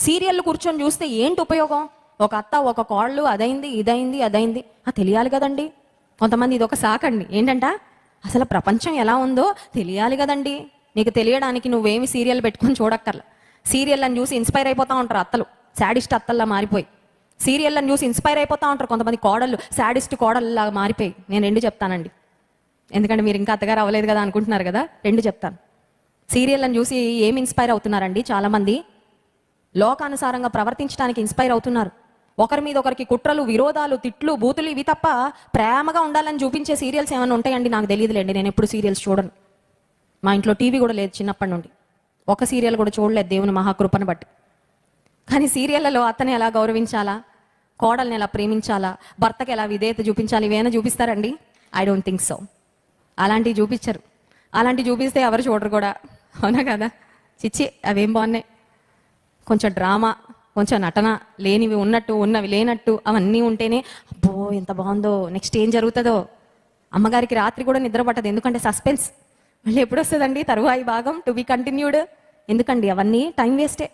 Serial కూర్చొని చూస్తే ఏంటి ఉపయోగం? ఒక అత్త ఒక కోళ్ళు అదైంది ఇదైంది అదైంది తెలియాలి కదండి. కొంతమంది ఇది ఒక సాకండి, ఏంటంట అసలు ప్రపంచం ఎలా ఉందో తెలియాలి కదండి. నీకు తెలియడానికి నువ్వేమి సీరియల్ పెట్టుకొని చూడక్కర్లా. సీరియల్ అని చూసి ఇన్స్పైర్ అయిపోతూ ఉంటారు అత్తలు, శాడిస్ట్ అత్తల్లా మారిపోయి. సీరియల్ అని చూసి ఇన్స్పైర్ అయిపోతూ ఉంటారు కొంతమంది కోడళ్ళు, శాడిస్ట్ కోడళ్ళలాగా మారిపోయి. నేను 2 చెప్తానండి, ఎందుకంటే మీరు ఇంకా అత్తగారు అవ్వలేదు కదా అనుకుంటున్నారు కదా. 2 చెప్తాను. సీరియల్ అని చూసి ఏమి ఇన్స్పైర్ అవుతున్నారండి? చాలామంది లోకానుసారంగా ప్రవర్తించడానికి ఇన్స్పైర్ అవుతున్నారు. ఒకరి మీద ఒకరికి కుట్రలు, విరోధాలు, తిట్లు, బూతులు ఇవి తప్ప ప్రేమగా ఉండాలని చూపించే సీరియల్స్ ఏమైనా ఉంటాయండి? నాకు తెలియదులేండి, నేను ఎప్పుడు సీరియల్స్ చూడను. మా ఇంట్లో టీవీ కూడా లేదు చిన్నప్పటి నుండి, ఒక సీరియల్ కూడా చూడలేదు దేవుని మహాకృపను బట్టి. కానీ సీరియళ్లలో అత్తని ఎలా గౌరవించాలా, కోడల్ని ఎలా ప్రేమించాలా, భర్తకి ఎలా విధేయత చూపించాలి, ఇవేమైనా చూపిస్తారండి? I don't think so. అలాంటివి చూపించరు. అలాంటివి చూపిస్తే ఎవరు చూడరు కూడా, అవునా కదా? చిచ్చి, అవేం బాగున్నాయి. కొంచెం డ్రామా, కొంచెం నటన, లేనివి ఉన్నట్టు ఉన్నవి లేనట్టు అవన్నీ ఉంటేనే అబ్బో ఎంత బాగుందో, నెక్స్ట్ ఏం జరుగుతుందో. అమ్మగారికి రాత్రి కూడా నిద్ర పట్టదు, ఎందుకంటే సస్పెన్స్. మళ్ళీ ఎప్పుడు వస్తుందండి తరువాయి భాగం, టు బి కంటిన్యూడ్. ఎందుకండి అవన్నీ టైం వేస్టే.